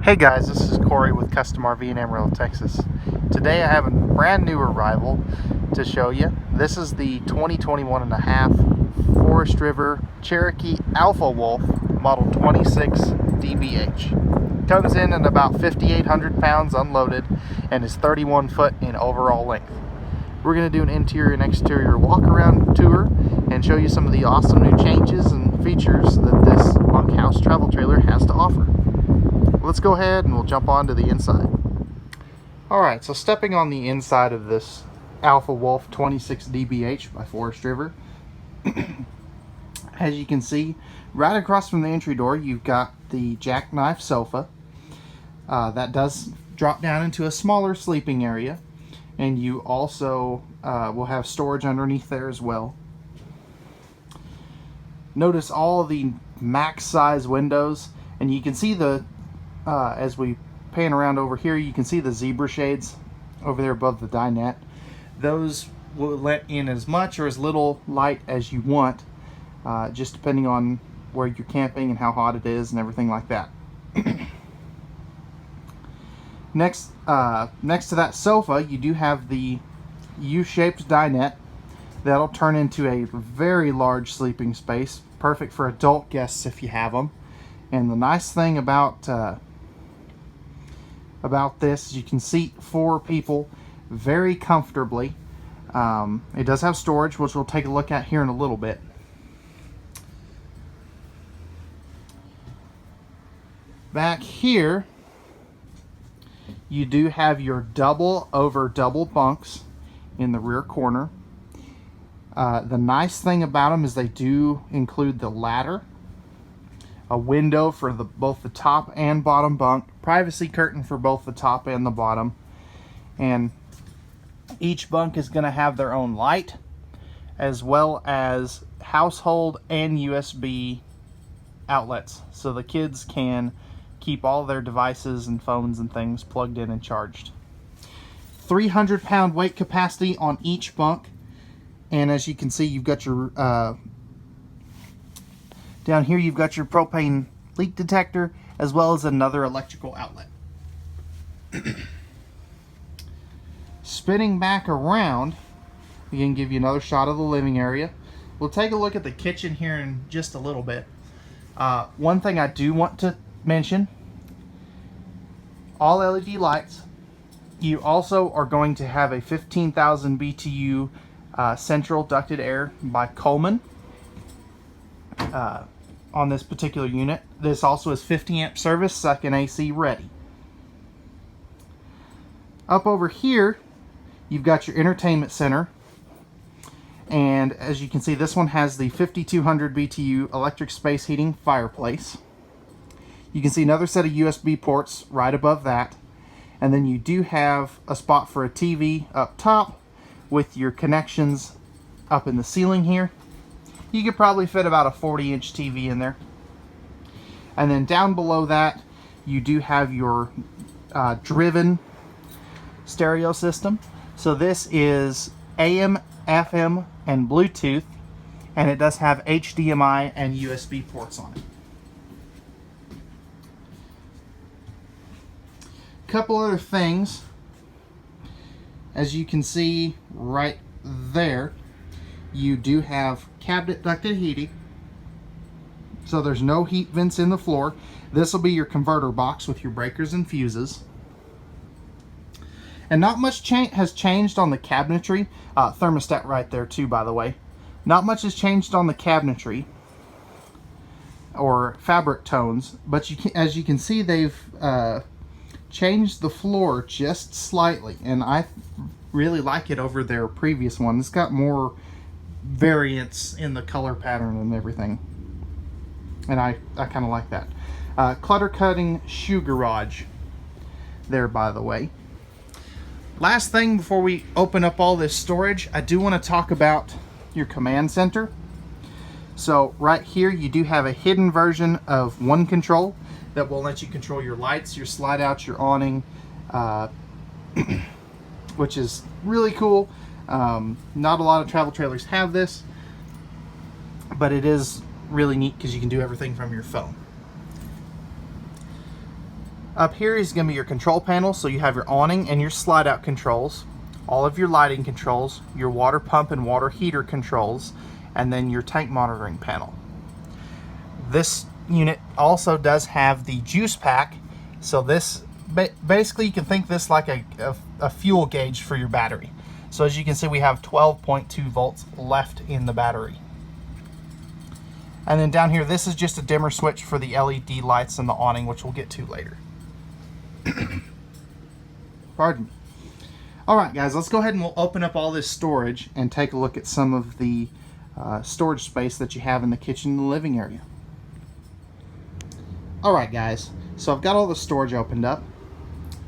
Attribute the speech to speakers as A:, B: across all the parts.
A: Hey guys, this is Corey with Custom RV in Amarillo, Texas. Today I have a brand new arrival to show you. This is the 2021 and a half Forest River Cherokee Alpha Wolf Model 26 DBH. Comes in at about 5,800 pounds unloaded and is 31 foot in overall length. We're going to do an interior and exterior walk around tour and show you some of the awesome new changes and features that this Bunkhouse travel trailer has to offer. Let's go ahead and we'll jump on to the inside. Alright, so stepping on the inside of this Alpha Wolf 26 DBH by Forest River, as you can see, right across from the entry door, you've got the jackknife sofa. That does drop down into a smaller sleeping area, and you also will have storage underneath there as well. Notice all the max size windows, and you can see the as we pan around over here, you can see the zebra shades over there above the dinette. Those will let in as much or as little light as you want, just depending on where you're camping and how hot it is and everything like that. Next to that sofa, you do have the U-shaped dinette that'll turn into a very large sleeping space, perfect for adult guests if you have them. And the nice thing about this is you can seat 4 people very comfortably. It does have storage, which we'll take a look at here in a little bit. Back here, you do have your double over double bunks in the rear corner. The nice thing about them is they do include the ladder, a window for both the top and bottom bunk, privacy curtain for both the top and the bottom, and each bunk is going to have their own light, as well as household and USB outlets, so the kids can keep all their devices and phones and things plugged in and charged. 300-pound weight capacity on each bunk, and as you can see, you've got your down here you've got your propane leak detector, as well as another electrical outlet. Spinning back around, we can give you another shot of the living area. We'll take a look at the kitchen here in just a little bit. One thing I do want to mention, all LED lights. You also are going to have a 15,000 BTU central ducted air by Coleman on this particular unit. This also is 50 amp service, second AC ready. Up over here, you've got your entertainment center, and as you can see, this one has the 5200 BTU electric space heating fireplace. You can see another set of USB ports right above that, and then you do have a spot for a TV up top with your connections up in the ceiling here. You could probably fit about a 40-inch TV in there. And then down below that, you do have your driven stereo system. So this is AM, FM, and Bluetooth, and it does have HDMI and USB ports on it. Couple other things. As you can see right there, you do have cabinet ducted heating, so there's no heat vents in the floor. This will be your converter box with your breakers and fuses. And not much has changed on the cabinetry. Thermostat right there too, by the way. Not much has changed on the cabinetry or fabric tones, but as you can see, they've changed the floor just slightly, and I really like it over their previous one. It's got more variance in the color pattern and everything, and I kind of like that. Clutter cutting shoe garage there, by the way. Last thing before we open up all this storage, I do want to talk about your command center. So right here you do have a hidden version of One Control that will let you control your lights, your slide out, your awning, which is really cool. Not a lot of travel trailers have this, but it is really neat because you can do everything from your phone. Up here is going to be your control panel, so you have your awning and your slide out controls, all of your lighting controls, your water pump and water heater controls, and then your tank monitoring panel. This unit also does have the juice pack, so this basically you can think this like a fuel gauge for your battery. So as you can see, we have 12.2 volts left in the battery. And then down here, this is just a dimmer switch for the LED lights and the awning, which we'll get to later. Pardon me. Alright guys, let's go ahead and we'll open up all this storage and take a look at some of the storage space that you have in the kitchen and the living area. Alright guys, so I've got all the storage opened up,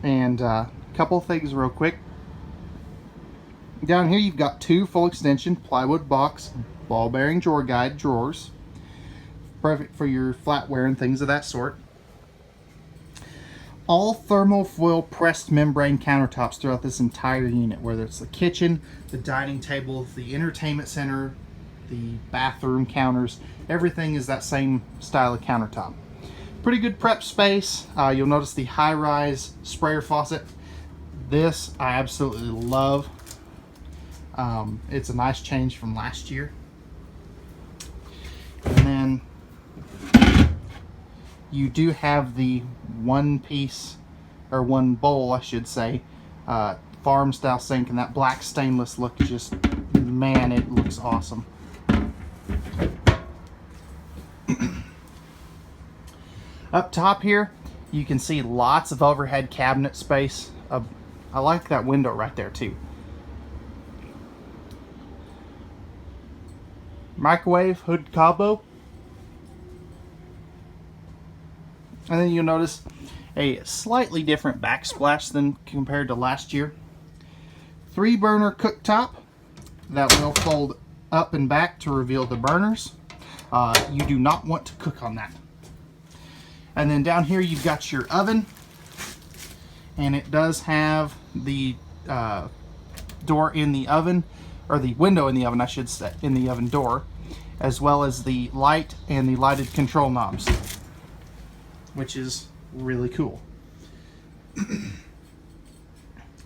A: and a couple of things real quick. Down here you've got two full extension plywood box ball bearing drawer guide drawers, perfect for your flatware and things of that sort. All thermofoil pressed membrane countertops throughout this entire unit, whether it's the kitchen, the dining table, the entertainment center, the bathroom counters, everything is that same style of countertop. Pretty good prep space. You'll notice the high-rise sprayer faucet. This I absolutely love. It's a nice change from last year. And then you do have the one piece, or one bowl I should say, farm style sink, and that black stainless look, just, man, it looks awesome. Up top here you can see lots of overhead cabinet space. I like that window right there too. Microwave hood combo. And then you'll notice a slightly different backsplash than compared to last year. 3-burner cooktop that will fold up and back to reveal the burners. You do not want to cook on that. And then down here you've got your oven, and it does have the door in the oven, or the window in the oven I should say, in the oven door, as well as the light and the lighted control knobs, which is really cool.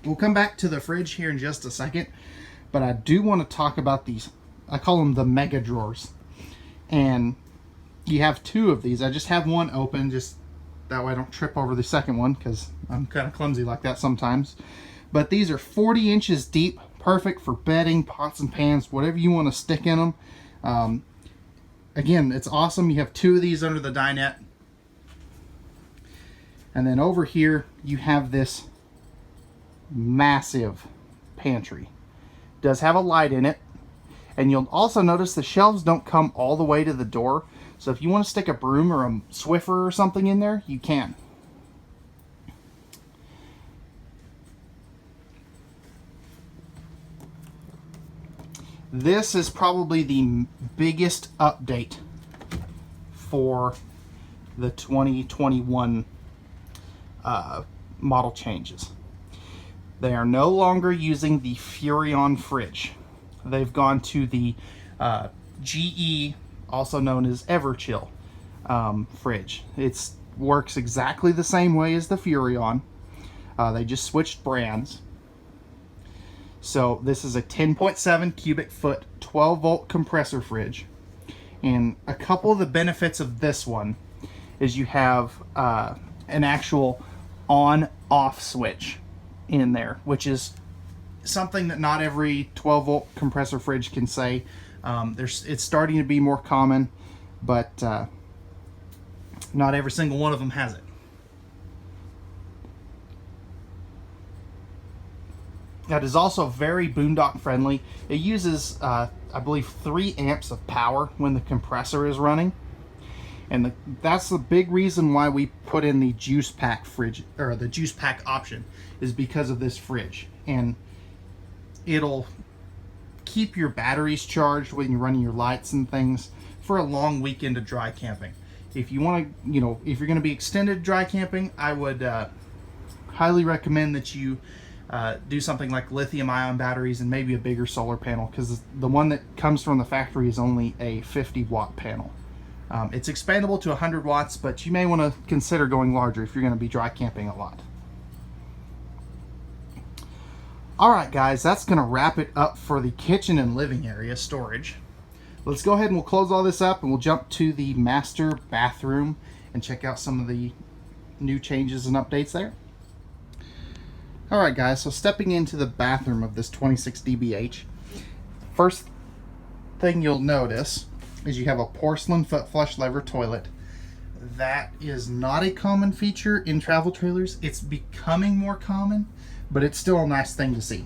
A: We'll come back to the fridge here in just a second, but I do want to talk about these, I call them the mega drawers. And you have two of these. I just have one open, just that way I don't trip over the second one, because I'm kind of clumsy like that sometimes. But these are 40 inches deep, perfect for bedding, pots and pans, whatever you want to stick in them. Again, it's awesome. You have two of these under the dinette. And then over here you have this massive pantry. It does have a light in it, and you'll also notice the shelves don't come all the way to the door, so if you want to stick a broom or a Swiffer or something in there, you can. This is probably the biggest update for the 2021 model changes. They are no longer using the Furrion fridge. They've gone to the GE, also known as Everchill fridge. It works exactly the same way as the Furrion. They just switched brands. So this is a 10.7 cubic foot 12 volt compressor fridge, and a couple of the benefits of this one is you have an actual on off switch in there, which is something that not every 12 volt compressor fridge can say. It's starting to be more common, but not every single one of them has it. That is also very boondock friendly. It uses, I believe, 3 amps of power when the compressor is running. And that's the big reason why we put in the juice pack fridge, or the juice pack option, is because of this fridge. And it'll keep your batteries charged when you're running your lights and things for a long weekend of dry camping. If you want to, if you're going to be extended dry camping, I would highly recommend that you do something like lithium-ion batteries and maybe a bigger solar panel, because the one that comes from the factory is only a 50 watt panel. It's expandable to 100 watts, but you may want to consider going larger if you're going to be dry camping a lot. Alright guys, that's going to wrap it up for the kitchen and living area storage. Let's go ahead and we'll close all this up and we'll jump to the master bathroom and check out some of the new changes and updates there. Alright guys, so stepping into the bathroom of this 26 dBH, first thing you'll notice is you have a porcelain foot flush lever toilet. That is not a common feature in travel trailers. It's becoming more common, but it's still a nice thing to see.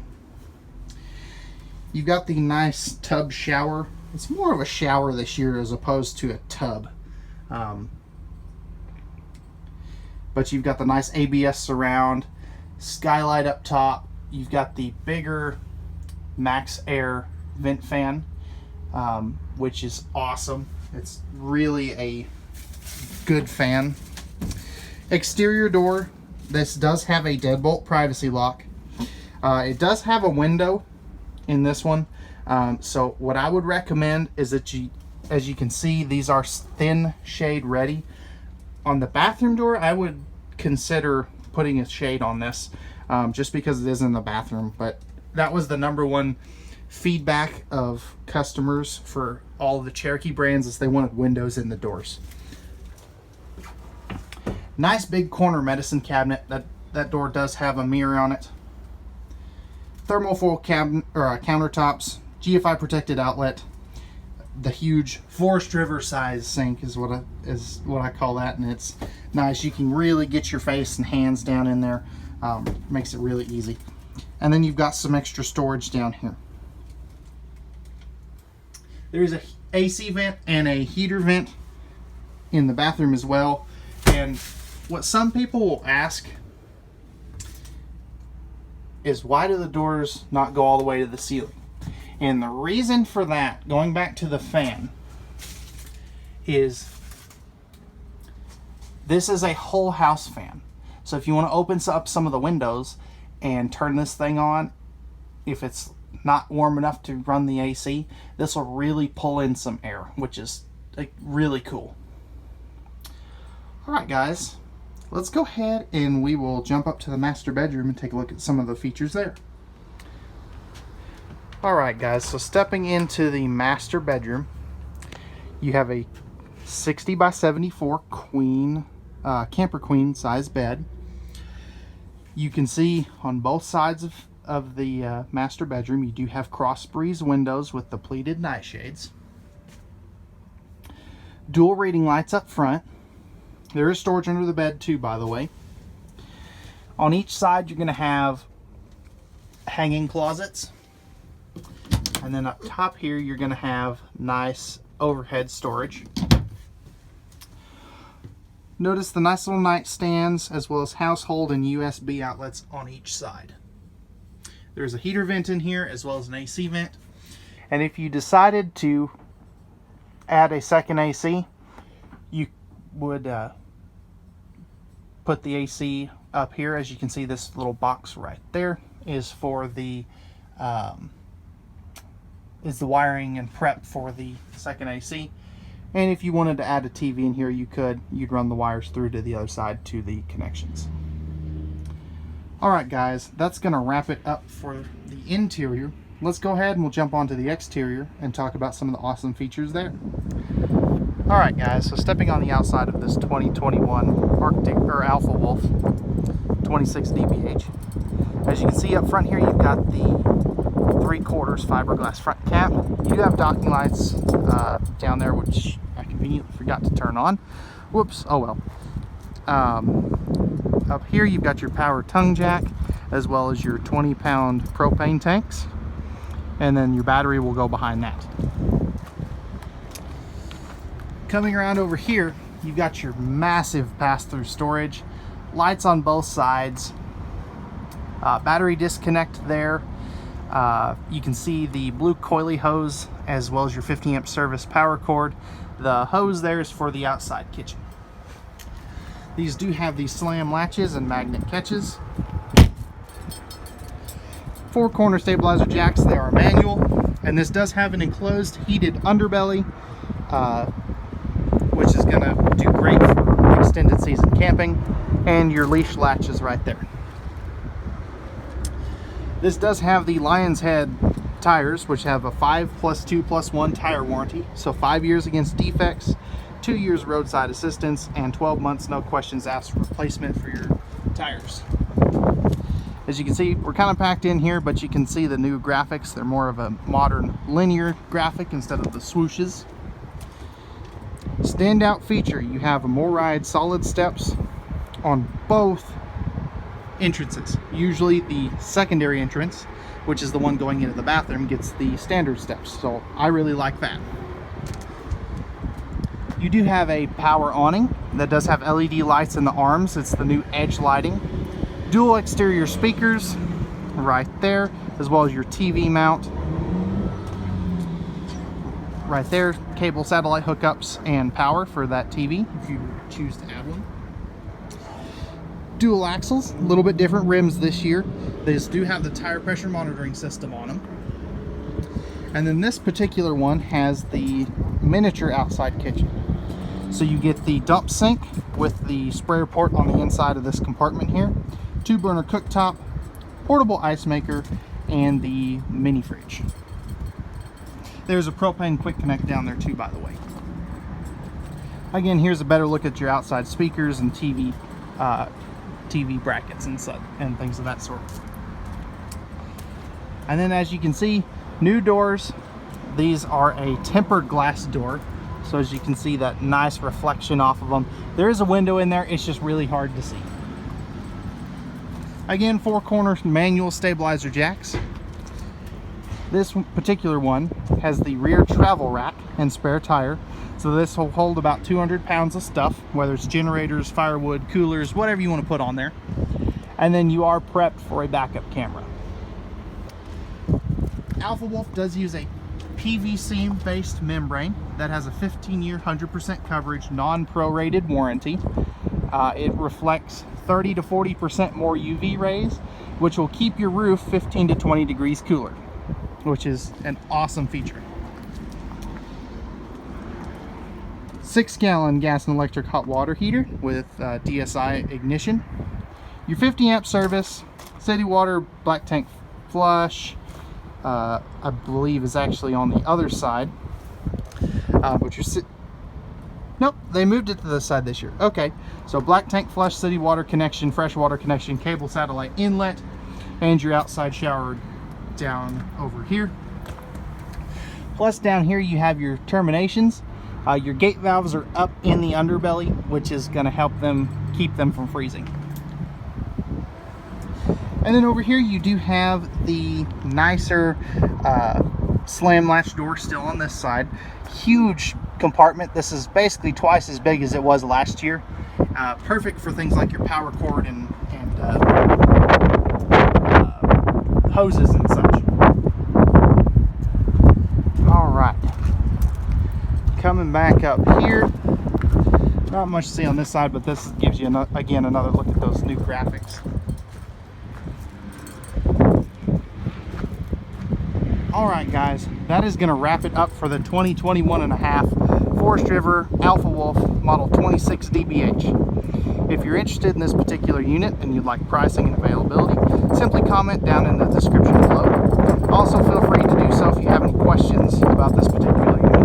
A: You've got the nice tub shower. It's more of a shower this year as opposed to a tub. But you've got the nice ABS surround, skylight up top. You've got the bigger Max Air vent fan, which is awesome. It's really a good fan. Exterior door. This does have a deadbolt privacy lock. It does have a window in this one. So what I would recommend is that as you can see, these are thin shade ready. On the bathroom door, I would consider putting a shade on this, just because it is in the bathroom. But that was the #1 feedback of customers for all of the Cherokee brands, is they wanted windows in the doors. Nice big corner medicine cabinet. That door does have a mirror on it. Thermofoil cabinet or countertops, GFI protected outlet. The huge Forest River size sink is what I call that, and it's nice. You can really get your face and hands down in there. Makes it really easy. And then you've got some extra storage down here. There's a AC vent and a heater vent in the bathroom as well. And what some people will ask is, why do the doors not go all the way to the ceiling? And the reason for that, going back to the fan, is this is a whole house fan. So if you want to open up some of the windows and turn this thing on, if it's not warm enough to run the AC, this will really pull in some air, which is like really cool. Alright guys, let's go ahead and we will jump up to the master bedroom and take a look at some of the features there. Alright guys, so stepping into the master bedroom, you have a 60 by 74 queen, camper queen size bed. You can see on both sides of the master bedroom, you do have cross breeze windows with the pleated nightshades. Dual reading lights up front. There is storage under the bed too, by the way. On each side, you're going to have hanging closets. And then up top here, you're going to have nice overhead storage. Notice the nice little nightstands, as well as household and USB outlets on each side. There's a heater vent in here, as well as an AC vent. And if you decided to add a second AC, you would put the AC up here. As you can see, this little box right there is for the wiring and prep for the second AC. And if you wanted to add a TV in here, you could. You'd run the wires through to the other side to the connections. Alright guys, that's going to wrap it up for the interior. Let's go ahead and we'll jump onto the exterior and talk about some of the awesome features there. Alright guys, so stepping on the outside of this 2021 Arctic or Alpha Wolf 26 dBH. As you can see up front here, you've got the 3/4 fiberglass front cap. You do have docking lights down there, which I conveniently forgot to turn on. Whoops, oh well. Up here you've got your power tongue jack, as well as your 20-pound propane tanks, and then your battery will go behind that. Coming around over here, you've got your massive pass-through storage, lights on both sides, battery disconnect there. You can see the blue coily hose, as well as your 50 amp service power cord. The hose there is for the outside kitchen. These do have these slam latches and magnet catches. 4 corner stabilizer jacks. They are manual, and this does have an enclosed heated underbelly which is going to do great for extended season camping, and your leash latch is right there. This does have the Lion's Head tires, which have a 5+2+1 tire warranty, so 5 years against defects, 2 years roadside assistance, and 12 months no questions asked replacement for your tires. As you can see, we're kind of packed in here, but you can see the new graphics. They're more of a modern linear graphic instead of the swooshes. Standout feature, you have a MORryde solid steps on both entrances. Usually the secondary entrance, which is the one going into the bathroom, gets the standard steps, so I really like that. You do have a power awning that does have LED lights in the arms. It's the new edge lighting. Dual exterior speakers right there, as well as your TV mount right there. Cable satellite hookups and power for that TV if you choose to add one. Dual axles, a little bit different rims this year. These do have the tire pressure monitoring system on them. And then this particular one has the miniature outside kitchen. So you get the dump sink with the sprayer port on the inside of this compartment here, 2-burner cooktop, portable ice maker, and the mini fridge. There's a propane quick connect down there too, by the way. Again, here's a better look at your outside speakers and TV brackets and such and things of that sort. And then, as you can see, new doors. These are a tempered glass door, so as you can see that nice reflection off of them. There is a window in there, it's just really hard to see. Again, 4-corner manual stabilizer jacks. This particular one has the rear travel rack and spare tire, so this will hold about 200 pounds of stuff, whether it's generators, firewood, coolers, whatever you want to put on there. And then you are prepped for a backup camera. Alpha Wolf does use a PVC based membrane that has a 15-year 100% coverage non-prorated warranty. It reflects 30 to 40% more UV rays, which will keep your roof 15 to 20 degrees cooler, which is an awesome feature. 6-gallon gas and electric hot water heater with DSI ignition. Your 50 amp service, city water, black tank flush, I believe is actually on the other side. But nope, they moved it to the side this year. Okay, so black tank flush, city water connection, fresh water connection, cable satellite inlet, and your outside shower down over here. Plus down here you have your terminations. Your gate valves are up in the underbelly, which is going to help them keep them from freezing. And then over here you do have the nicer slam latch door still on this side. Huge compartment. This is basically twice as big as it was last year. Perfect for things like your power cord and hoses and such. All right, coming back up here, not much to see on this side, but this gives you again another look at those new graphics. Alright guys, that is going to wrap it up for the 2021.5 Forest River Alpha Wolf Model 26 DBH. If you're interested in this particular unit and you'd like pricing and availability, simply comment down in the description below. Also feel free to do so if you have any questions about this particular unit.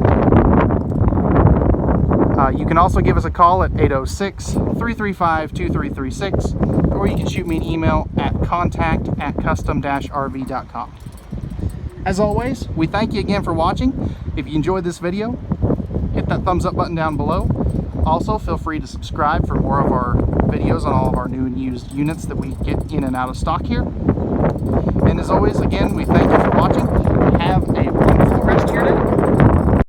A: You can also give us a call at 806-335-2336, or you can shoot me an email at contact@custom-rv.com. As always, we thank you again for watching. If you enjoyed this video, hit that thumbs up button down below. Also, feel free to subscribe for more of our videos on all of our new and used units that we get in and out of stock here. And as always, again, we thank you for watching. Have a wonderful rest of your day.